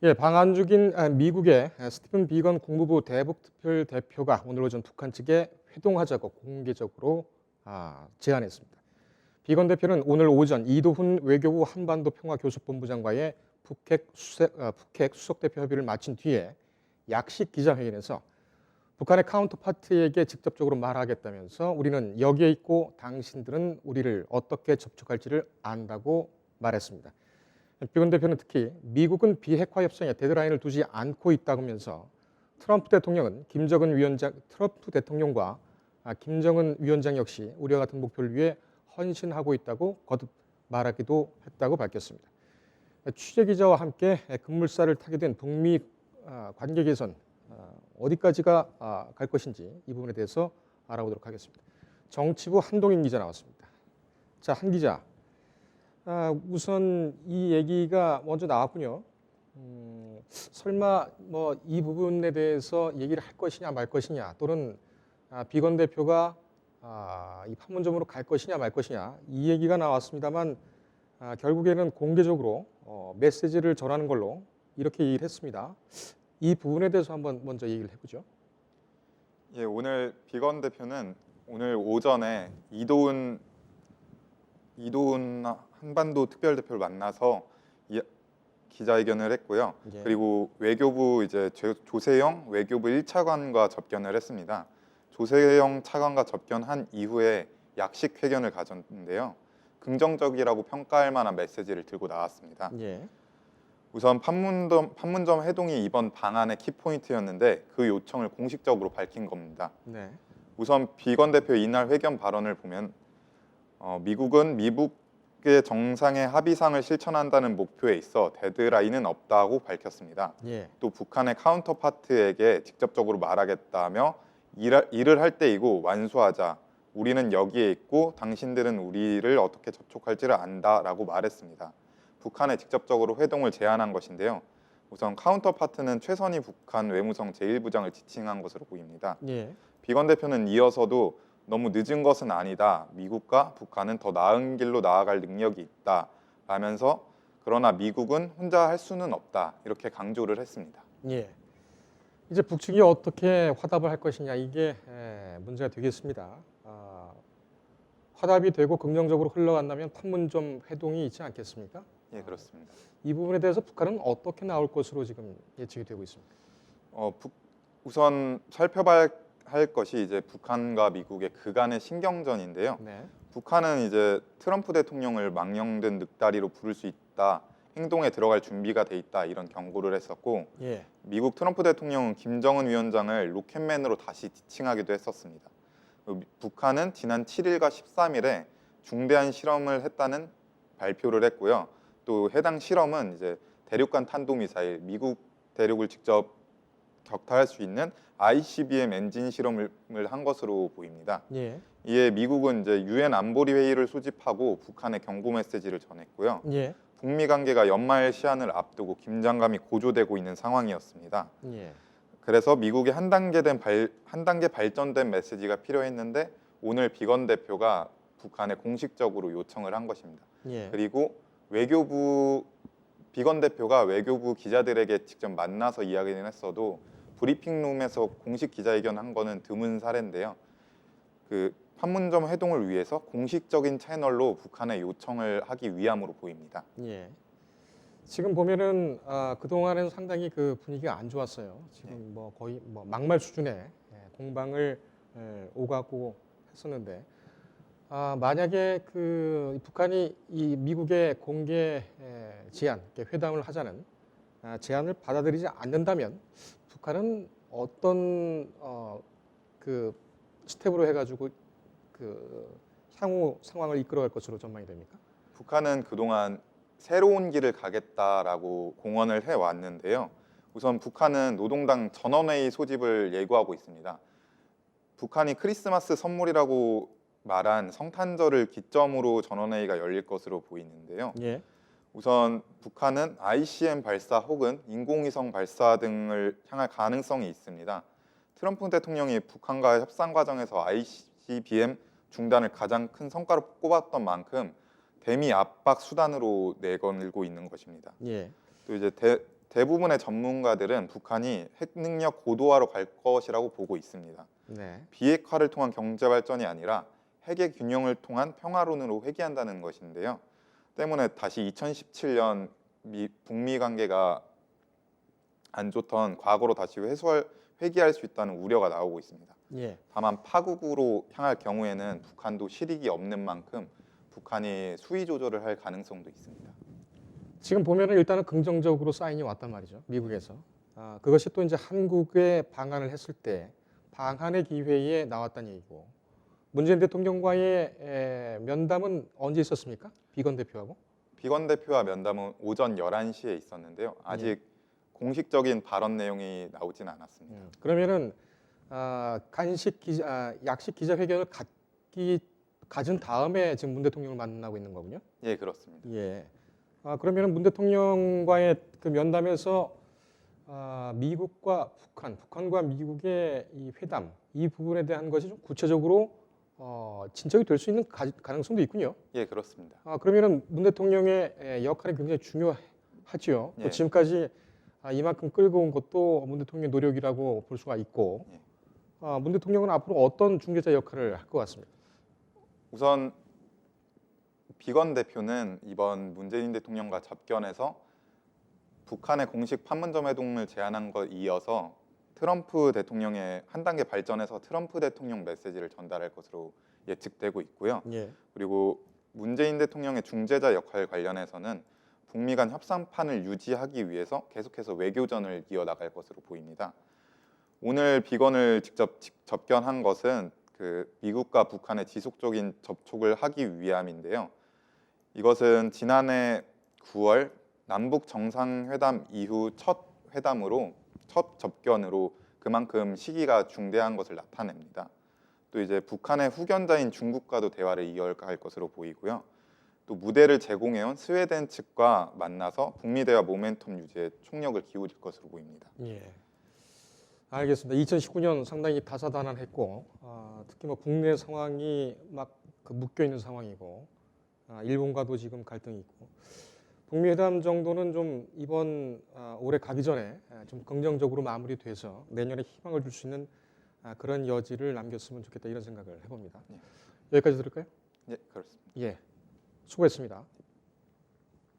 예, 방한 중인 미국의 스티븐 비건 국무부 대북특별 대표가 오늘 오전 북한 측에 회동하자고 공개적으로 제안했습니다. 비건 대표는 오늘 오전 이도훈 외교부 한반도 평화교섭본부장과의 북핵 수석대표 협의를 마친 뒤에 약식 기자회견에서 북한의 카운터파트에게 직접적으로 말하겠다면서 우리는 여기에 있고 당신들은 우리를 어떻게 접촉할지를 안다고 말했습니다. 비건 대표는 특히 미국은 비핵화 협상에 데드라인을 두지 않고 있다면서 트럼프 대통령과 김정은 위원장 역시 우리와 같은 목표를 위해 헌신하고 있다고 거듭 말하기도 했다고 밝혔습니다. 취재 기자와 함께 급물살을 타게 된 북미 관계 개선 어디까지가 갈 것인지 이 부분에 대해서 알아보도록 하겠습니다. 정치부 한동인 기자 나왔습니다. 자, 한 기자. 우선 이 얘기가 먼저 나왔군요. 설마 뭐 이 부분에 대해서 얘기를 할 것이냐 말 것이냐 또는 비건 대표가 이 판문점으로 갈 것이냐 말 것이냐 이 얘기가 나왔습니다만 결국에는 공개적으로 메시지를 전하는 걸로 이렇게 얘기를 했습니다. 이 부분에 대해서 한번 먼저 얘기를 해보죠. 예, 오늘 비건 대표는 오늘 오전에 이도훈 한반도 특별대표를 만나서 기자회견을 했고요. 예. 그리고 외교부 조세영 외교부 1차관과 접견을 했습니다. 조세영 차관과 접견한 이후에 약식 회견을 가졌는데요. 긍정적이라고 평가할 만한 메시지를 들고 나왔습니다. 예. 우선 판문점 회동이 이번 방안의 키포인트였는데 그 요청을 공식적으로 밝힌 겁니다. 네. 우선 비건 대표 이날 회견 발언을 보면 미국은 미국의 정상의 합의상을 실천한다는 목표에 있어 데드라인은 없다고 밝혔습니다. 예. 또 북한의 카운터파트에게 직접적으로 말하겠다며 일을 할 때이고 완수하자. 우리는 여기에 있고 당신들은 우리를 어떻게 접촉할지를 안다라고 말했습니다. 북한에 직접적으로 회동을 제안한 것인데요. 우선 카운터파트는 최선희 북한 외무성 제1부장을 지칭한 것으로 보입니다. 예. 비건 대표는 이어서도 너무 늦은 것은 아니다. 미국과 북한은 더 나은 길로 나아갈 능력이 있다. 라면서 그러나 미국은 혼자 할 수는 없다. 이렇게 강조를 했습니다. 예. 이제 북측이 어떻게 화답을 할 것이냐 이게 문제가 되겠습니다. 화답이 되고 긍정적으로 흘러간다면 판문점 회동이 있지 않겠습니까? 예, 그렇습니다. 이 부분에 대해서 북한은 어떻게 나올 것으로 지금 예측이 되고 있습니다. 우선 살펴봐야 할 것이 이제 북한과 미국의 그간의 신경전인데요. 네. 북한은 이제 트럼프 대통령을 망령된 늑다리로 부를 수 있다. 행동에 들어갈 준비가 돼 있다. 이런 경고를 했었고 예. 미국 트럼프 대통령은 김정은 위원장을 로켓맨으로 다시 지칭하기도 했었습니다. 북한은 지난 7일과 13일에 중대한 실험을 했다는 발표를 했고요. 또 해당 실험은 이제 대륙간 탄도미사일, 미국 대륙을 직접 격타할 수 있는 ICBM 엔진 실험을 한 것으로 보입니다. 예. 이에 미국은 이제 유엔 안보리 회의를 소집하고 북한에 경고 메시지를 전했고요. 예. 북미 관계가 연말 시한을 앞두고 긴장감이 고조되고 있는 상황이었습니다. 예. 그래서 미국의 한 단계 발전된 메시지가 필요했는데 오늘 비건 대표가 북한에 공식적으로 요청을 한 것입니다. 예. 그리고 비건 대표가 외교부 기자들에게 직접 만나서 이야기는 했어도 브리핑룸에서 공식 기자회견 한 거는 드문 사례인데요. 그 판문점 회동을 위해서 공식적인 채널로 북한에 요청을 하기 위함으로 보입니다. 예. 지금 보면은 그동안은 상당히 그 분위기가 안 좋았어요. 지금 뭐 거의 뭐 막말 수준의 공방을 오가고 했었는데 만약에 그 북한이 이 미국의 공개 제안, 회담을 하자는 제안을 받아들이지 않는다면 북한은 어떤 그 스텝으로 해가지고 그 향후 상황을 이끌어갈 것으로 전망이 됩니까? 북한은 그동안 새로운 길을 가겠다라고 공언을 해왔는데요. 우선 북한은 노동당 전원회의 소집을 예고하고 있습니다. 북한이 크리스마스 선물이라고 말한 성탄절을 기점으로 전원회의가 열릴 것으로 보이는데요. 예. 우선 북한은 ICM 발사 혹은 인공위성 발사 등을 향할 가능성이 있습니다. 트럼프 대통령이 북한과의 협상 과정에서 ICBM 중단을 가장 큰 성과로 꼽았던 만큼 대미 압박 수단으로 내걸고 있는 것입니다. 예. 또 이제 대부분의 전문가들은 북한이 핵 능력 고도화로 갈 것이라고 보고 있습니다. 네. 비핵화를 통한 경제 발전이 아니라 핵의 균형을 통한 평화론으로 회귀한다는 것인데요. 때문에 다시 2017년 북미 관계가 안 좋던 과거로 다시 회귀할 수 있다는 우려가 나오고 있습니다. 예. 다만 파국으로 향할 경우에는 북한도 실익이 없는 만큼 북한이 수위 조절을 할 가능성도 있습니다. 지금 보면은 일단은 긍정적으로 사인이 왔단 말이죠. 미국에서. 그것이 또 이제 한국에 방한을 했을 때 방한의 기회에 나왔다는 얘기고 문재인 대통령과의 면담은 언제 있었습니까? 비건 대표하고? 비건 대표와 면담은 오전 11시에 있었는데요. 아직 공식적인 발언 내용이 나오진 않았습니다. 그러면은 약식 기자회견을 가진 다음에 지금 문 대통령을 만나고 있는 거군요. 예, 그렇습니다. 예. 그러면은 문 대통령과의 그 면담에서 미국과 북한과 미국의 이 회담 이 부분에 대한 것이 좀 구체적으로 진척이 될 수 있는 가능성도 있군요. 예, 그렇습니다. 그러면은 문 대통령의 역할이 굉장히 중요하지요. 또 예. 지금까지 이만큼 끌고 온 것도 문 대통령의 노력이라고 볼 수가 있고, 예. 문 대통령은 앞으로 어떤 중재자 역할을 할 것 같습니다. 우선 비건 대표는 이번 문재인 대통령과 접견에서 북한의 공식 판문점 회동을 제안한 것 이어서 트럼프 대통령의 한 단계 발전해서 트럼프 대통령 메시지를 전달할 것으로 예측되고 있고요. 예. 그리고 문재인 대통령의 중재자 역할 관련해서는 북미 간 협상판을 유지하기 위해서 계속해서 외교전을 이어나갈 것으로 보입니다. 오늘 비건을 직접 접견한 것은 그 미국과 북한의 지속적인 접촉을 하기 위함인데요. 이것은 지난해 9월 남북 정상회담 이후 첫 접견으로 그만큼 시기가 중대한 것을 나타냅니다. 또 이제 북한의 후견자인 중국과도 대화를 이어갈 것으로 보이고요. 또 무대를 제공해온 스웨덴 측과 만나서 북미 대화 모멘텀 유지에 총력을 기울일 것으로 보입니다. 예. 알겠습니다. 2019년 상당히 다사다난했고, 특히 뭐 국내 상황이 막 그 묶여 있는 상황이고, 일본과도 지금 갈등이 있고, 북미 회담 정도는 좀 이번 올해 가기 전에 좀 긍정적으로 마무리돼서 내년에 희망을 줄 수 있는 그런 여지를 남겼으면 좋겠다 이런 생각을 해봅니다. 예. 여기까지 들을까요? 예, 그렇습니다. 예. 수고했습니다.